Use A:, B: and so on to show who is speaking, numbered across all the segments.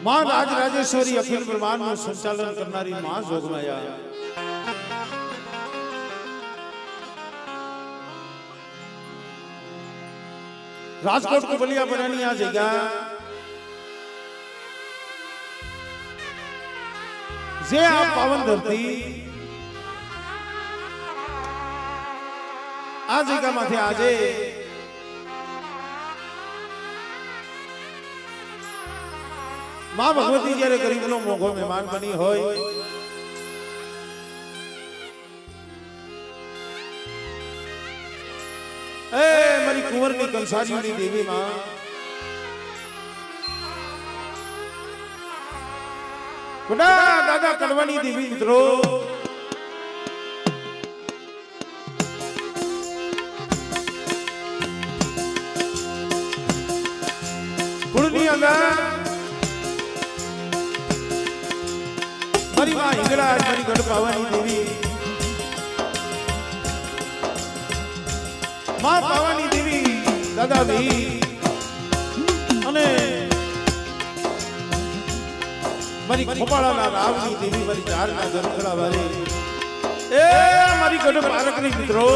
A: मां राजराजेश्वरी अखिल ब्रह्मांड નું સંચાલન કરનારી मां જોગમાયા राजकोट को बलिया बनानी आ जगह जे आप पावन धरती आ जगह माथे आजे मां भगवती जયારે गरीबનો મોઘો મહેમાન બની હોય ए मारी कुंवरनी कंसारीनी देवी मां बड़ा दादा कड़वानी देवी मित्रों कुड़नी आगा मारी मां हिंगराज मारी गढ़ पावानी देवी मां पावानी देवी दादा भी अने मारी खोपाड़ा ना रावनी देवी मारी चार ना जरखड़ा वाली ए मारी गढ़ पारकनी मित्रों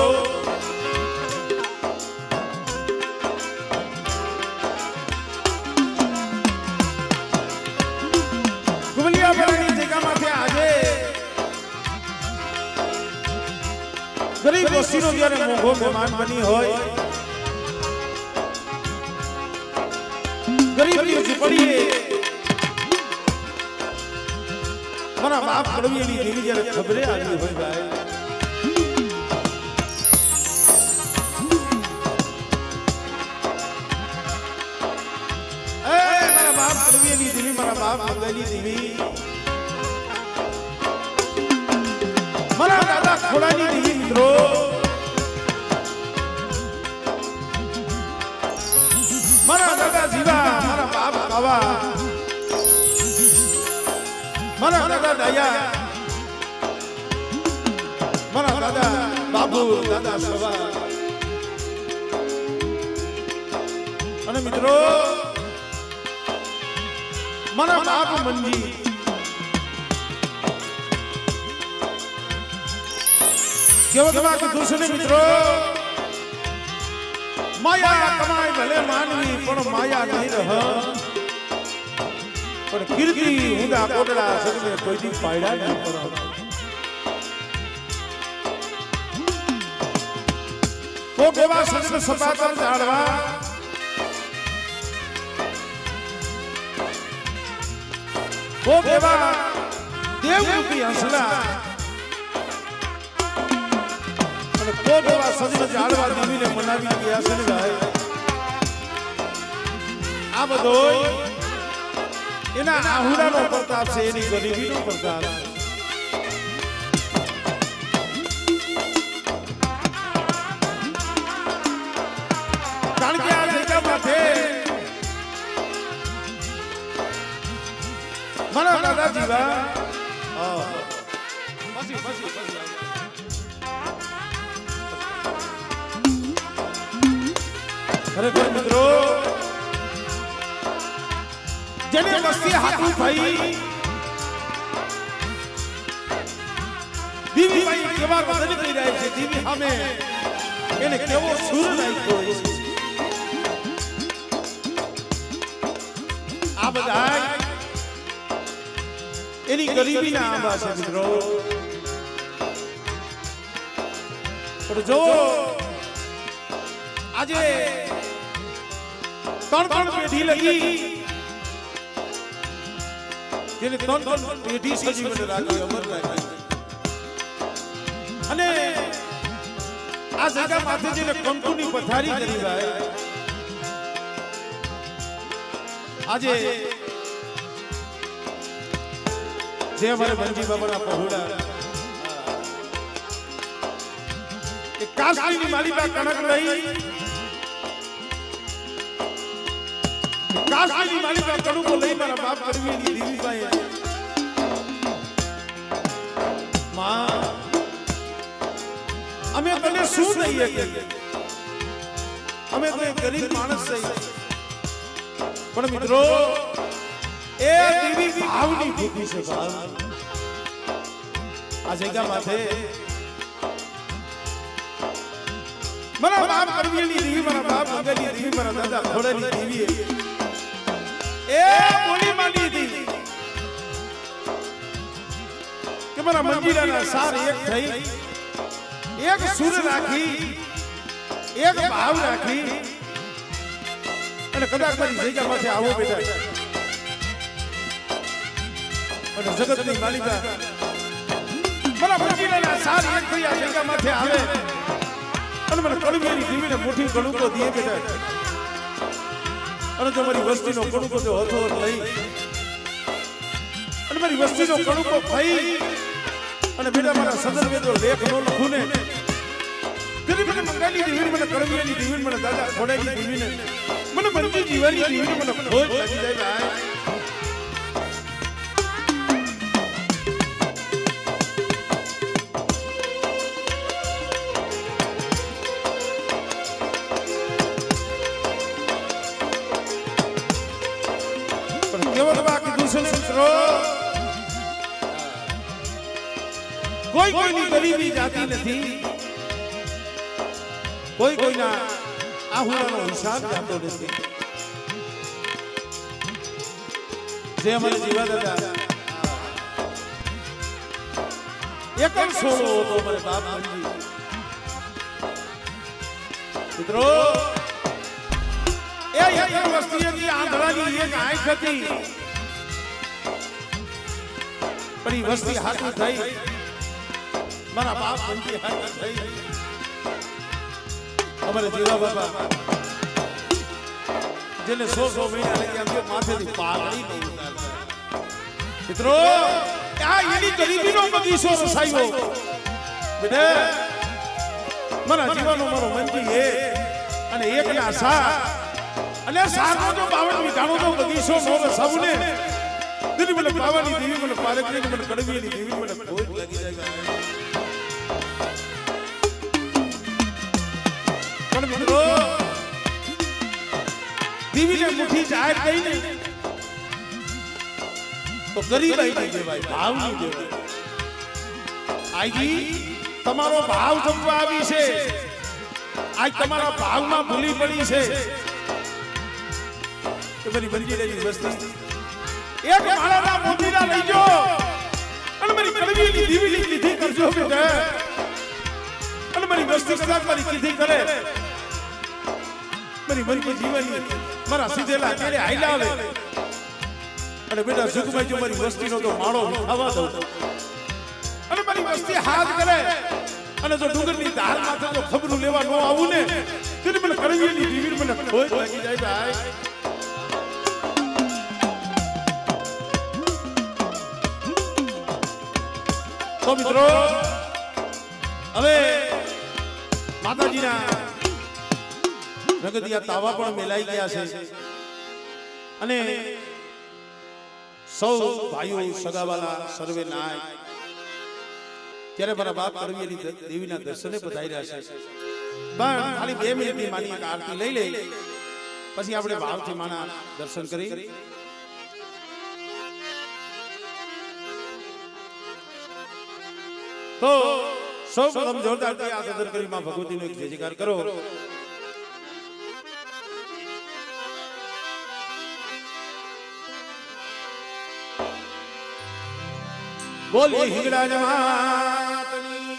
A: गुमलिया बरानी जगह माथे आजे गरीब वस्तीनो जયારે મોઘો મહેમાન બની હોય ગરીબની ઝૂંપડીએ મારા બાપ કડવીની દેવી જયારે ખબરે આવી હોય ભાઈ એ મારા બાપ કડવીની દેવી મારા બાપ મંગલની દેવી मारा दादा खोड़ानी देवी मित्रों मारा दादा जीवा मारा बाप कावा मारा दादा दया मारा दादा बाबू दादा सवा अने मित्रों मारा बाप मंजी केवल के दूसरे मित्रों माया कमाई भले मानवी पण माया नहीं रह पण कीर्ति हुंदा कोटड़ा सगने कोई दी पायड़ा नहीं पड़ा तो केवा सजन सपातर झाड़वा वो केवा देवरूपी हंसला तो देवा सजन झाड़वा देवी ने मनावी गया से भाई आ बधोय एना आहुडानो प्रताप से एनी गरीबीनो प्रताप कारण के आ जगह माथे मारा दादा जीवा बसी खरेखर मित्रों जने वस्ती हाथू भाई दीवी भाई केवा बदल કરી રહી છે दीवी हमें એને કેવો સુર નાખ્યો છે આ બધા એની ગરીબીના આંબા છે મિત્રો પણ જો આજે ત્રણ પેઢી લગી જેને ત્રણ પેઢી સજીવને રાખી અમર રાખી અને આ જગા માથે જેને કંકુની પથારી કરી ભાઈ આજે જે અમારે બંજી બાબાના પહોળા કે કાશીની માલિકા કણક લઈ काशनी मालिका कड़ू को लई मारा बाप करवी नी दीवी भाई मां અમે તને શું દઈએ કે અમે તો એક ગરીબ માણસ છે પણ મિત્રો એ દેવી ભાવની ભૂખી છે ભાવ આ જગ્યા માથે મારા બાપ કરવીની દેવી મારા બાપ મંગલની દેવી મારા દાદા ઘોડાની દેવી એ બોલી માંડી હતી કે મારા મંજીરાના સાર એક થઈ એક સુર રાખી એક ભાવ રાખી અને કદાચ મારી જગ્યા માથે આવો બેટા અને જગતની માલિકા મારા મંજીરાના સાર એક થઈ આ જગ્યા માથે આવે અને મને કડવીની દેવીને મોટી કણુકો દે બેટા અને જો મારી વસ્તીનો કણુકો જો હતો લઈ અને મારી વસ્તીનો કણુકો ખાઈ અને બેટા મારા સદરવેદો લેખ નો લખું ને તેની મને મંગાલી દેવી મને કડવીની દેવી મને દાદા ખોડાની દેવીને મને મંજી જીવાની દેવીને મને ખોજ લાગી જાય ભાઈ કોઈ કોઈની ગરીબી જાતી નથી કોઈ કોઈના આહુડાનો હિસાબ જાતો નથી જે અમારે જીવા દાદા એકમ સોળો હતો અમારે બાપ મંજી મિત્રો એ એકમ વસ્તી હતી આંધળાની એક આંખ હતી પણ એ વસ્તી હાથું થઈ મારા બાપ મંજી હાથું થઈ અમારે જીવા બાપા જેને 100 મહિના લઈ ગયા માથેથી પાઘડી નહીં ઉતારતા મિત્રો આ એની ગરીબીનો બગીચો રસાયો બેટા મારા જીવાનો મારો મંજી એ અને એકના સા અને સારનો જો 52 વીઘાનો જો બગીચો નો રસાવું ને દીદી મને પાવાની દેવી મને પારકની મને કડવીની દેવી મને ખોજ લાગી જાય પણ મિત્રો દેવીને મુઠ્ઠી જાહેર થઈ ને તો ગરીબાઈ નહીં દેવાય ભાવ નહીં દેવાય આજી તમારો ભાવ જમવા આવી છે આજ તમારા ભાવમાં ભૂલી પડી છે કે મારી બંજીરાની વસ્તી એક માળાના મોતીરા લઈ જો અને મારી કડવીની દેવીની કીધી કરજો બેટા અને મારી વસ્તી કદાચ મારી કીધી કરે મારી મનકી જીવની મારા સીધેલા કેરે આઈલા આવે અને બેટા સુખભાઈ જો મારી વસ્તીનો તો માળો ખાવા દઉં અને મારી વસ્તી હાથ કરે અને જો ડુંગરની ધાર માથે જો ખબરું લેવા ન આવું ને તેને મને કડવીની દેવી મને ખોજ લાગી જાય ભાઈ તો મિત્રો હવે માતાજીના રગદિયા તાવા પણ મેલાઈ ગયા છે અને સૌ ભાઈઓ સગાવાલા સર્વે નાય ત્યારે મારા બાપ કડવીની દેવીના દર્શને પધાર્યા છે પણ ખાલી 2 મિનિટની માની એક આરતી લઈ લે પછી આપણે ભાવથી માના દર્શન કરી તો સૌ પ્રથમ જોરદાર થી આ કદર કરી માં ભગવતીનો એક જયકાર કરો બોલી હિંગળા જમાતની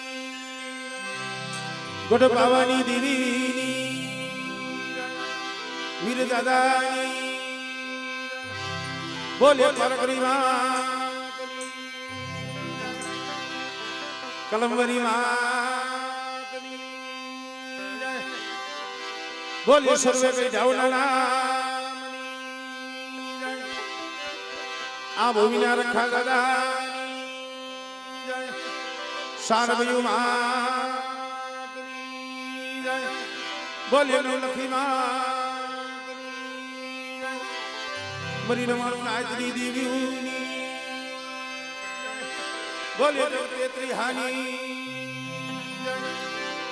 A: ગોઠ પાવાની દેવીની વીર દાદાની બોલે પરકરી માતની કલમવરી માતની બોલે સર્વે કઈ ઢાવના નામની આ ભૂમિના રખા દાદા સારભયું માતની જય બોલે નો લખી માતની જય મરી રમાણું નાચની દેવીની બોલે નો પેત્રી હાની જય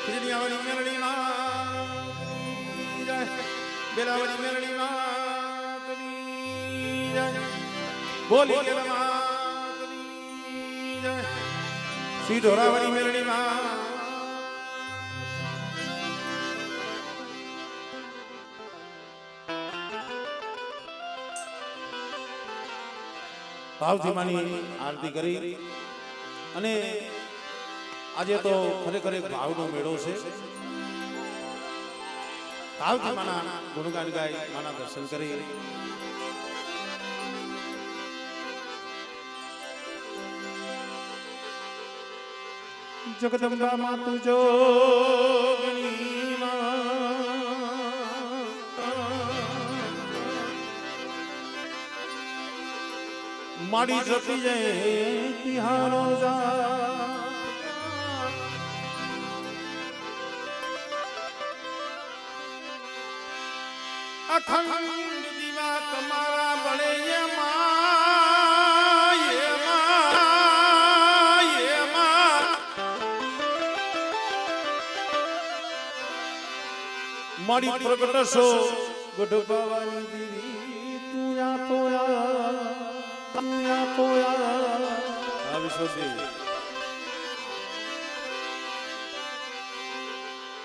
A: ખીજડીયાવાળી મેલડી માતની જય બેલાવાળી મેલડી માતની જય બોલી કે માતની જય શ્રી ઢોરાવરી મેલડી માં ભાવથી માની આરતી કરી અને આજે તો ખરેખર એક ભાવનો મેળો છે ભાવથી માના ગુણગાન ગાય માના દર્શન કરી જગદંબા માતુ જોગણી માડી જતી જાય તિહારો અખંડ દીવા તમારા બળે માડી પ્રગટ છો ગઢબાવાની દીવી તું પોયા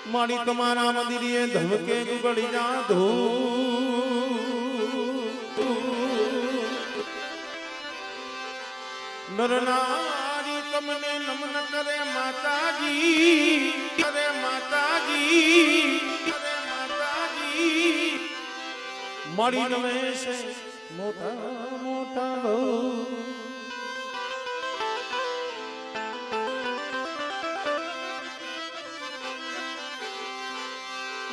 A: માડી તમારા મંદિરે ધમકે ગુગળી જાધો નરનારી તમને નમન કરે માતાજી કરે માતાજી માડી નમે છે મોટા મોટા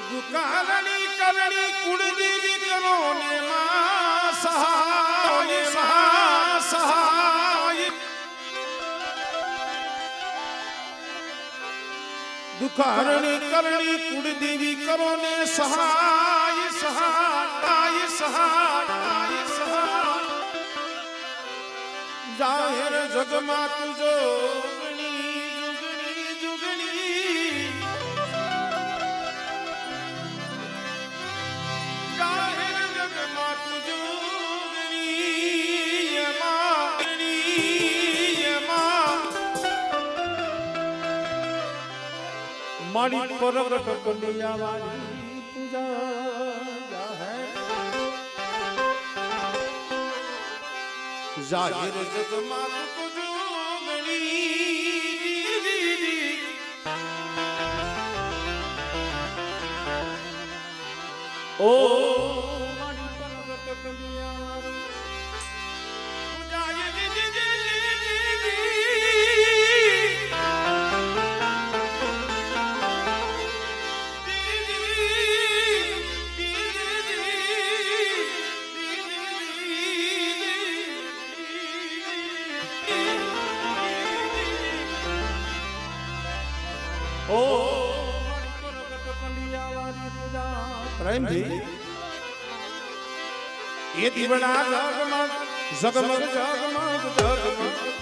A: દુકાલની કરણી કુળદેવી કરો ને માં સહાય દુકાલની કરણી કુળદેવી કરો ને સહાય જાહેર જગમાં તુજો માડી પરગટ કલિયા વાળી પૂજા જાહેર જગમાં તુજો ગણી ઓ માડી પરગટ કલિયા વાળી પૂજા પ્રેમથી એ દીવડા જગમગ જગમગ જગમગ જગમગ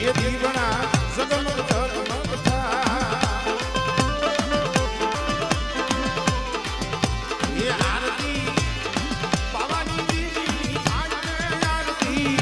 A: એ દીવડા જગમગ જગમગ એ આરતી પાવાની દીવી આરતી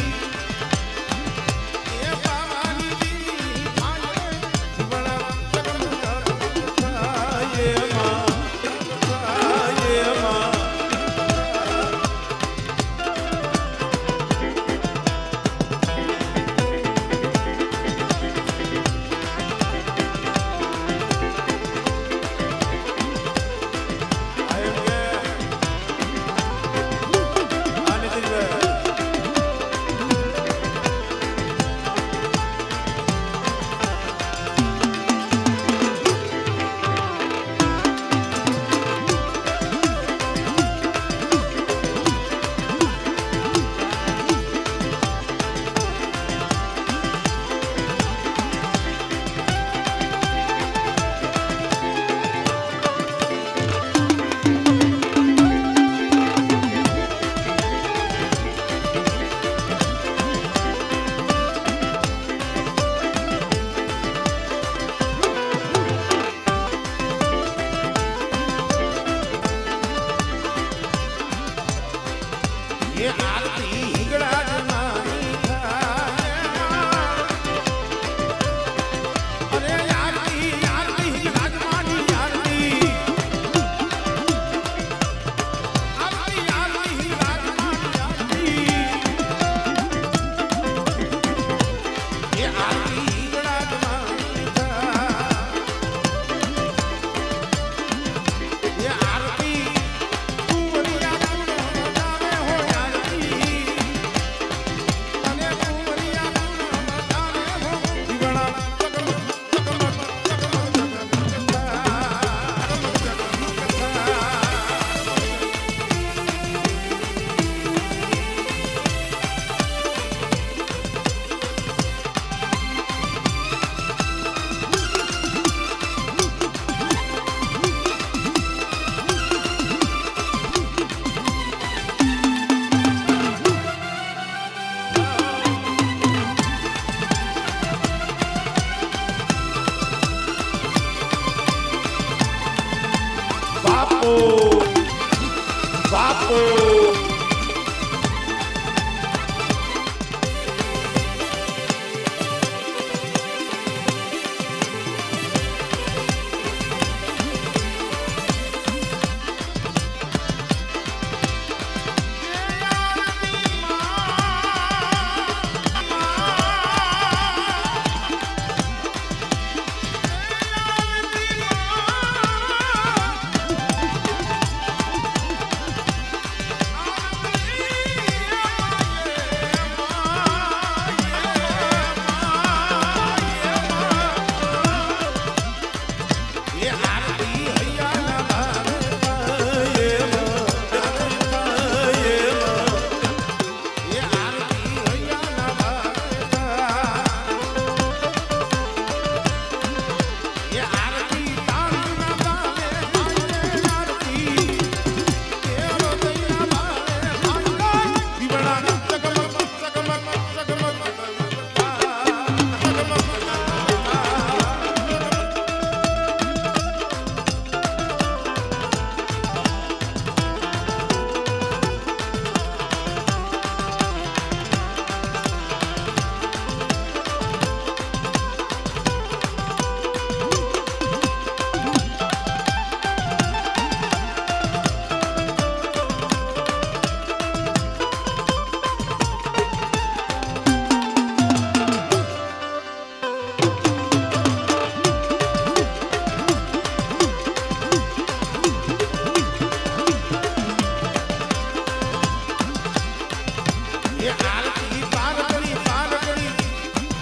A: એ આરતી પાર કરી પાર કરી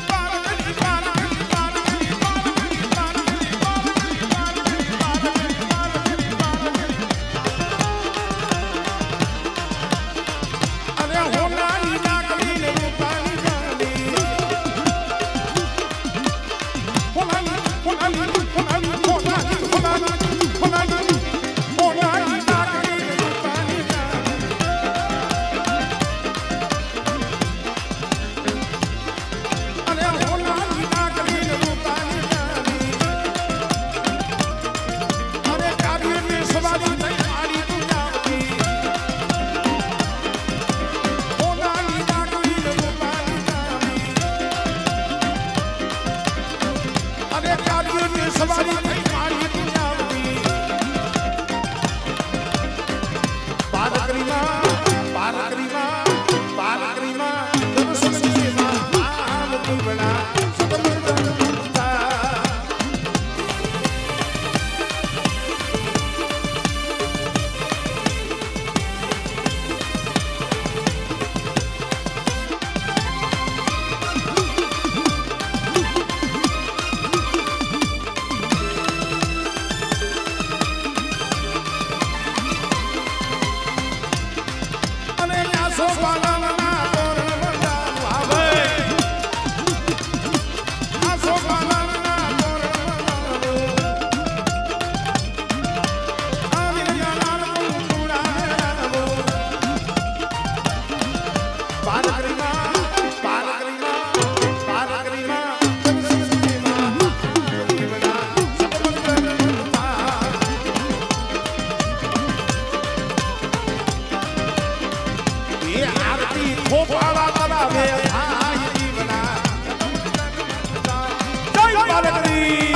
A: પાર કરી પાર કરી પાર કરી પાર કરી પાર કરી પાર કરી પાર કરી પાર કરી પાર કરી પાર કરી અરે હોનાની નાકડી ને રૂપાની જાની હોનાની હોનાની હોનાની હોનાની હોનાની હોનાની હોનાની નાકડી ને રૂપાની જાની અરે હોનાની નાકડી ને રૂપાની જાની અરે કાવ્યની સવારી થઈ મારી દુનિયાની હોનાની નાકડી ને રૂપાની જાની અરે કાવ્યની સવારી થઈ મારી દુનિયાની પારકરીમાં દર્શન સેવા આવતી બના સતમંગલ મુક્તા અને આસો પાલનના તોરણ બંધાવ આવે આસો પાલનના તોરણ બંધાવ આવિયા નામ કુંડાવો પારકરીમાં દર્શન સેવા આવતી બના સતમંગલ મુક્તા એ આરતી ખોપાળા તળાવે થાય જીવના જય પાલકરી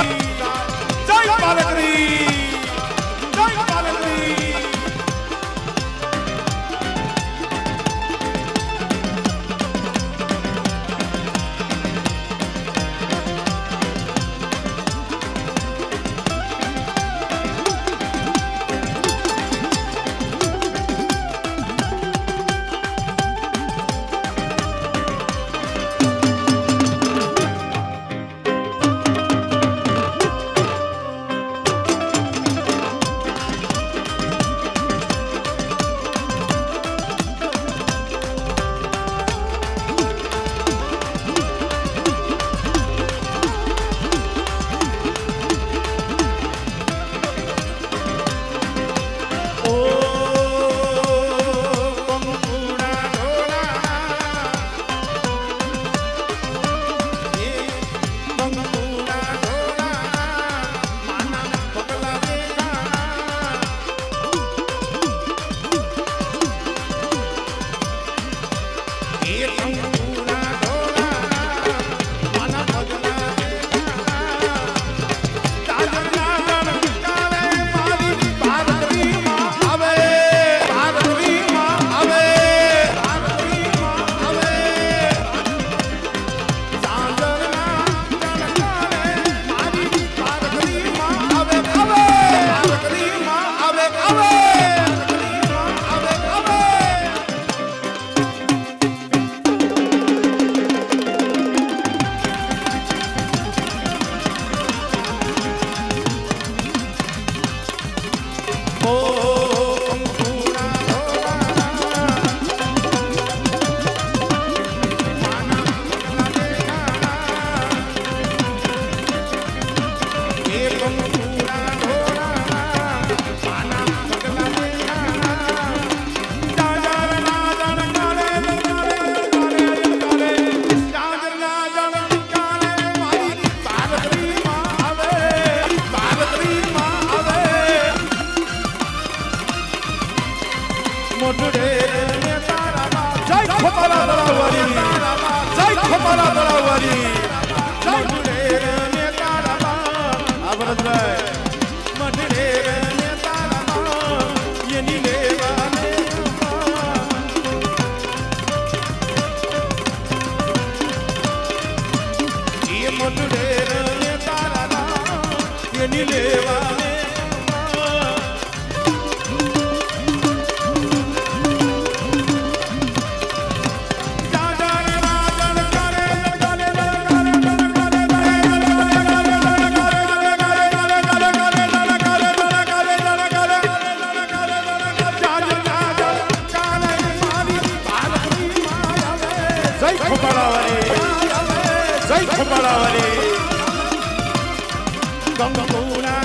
A: જય પાલકરી જય પાલકરી જય ખોબાળાવાળી જય ખોબાળાવાળી ગંગોના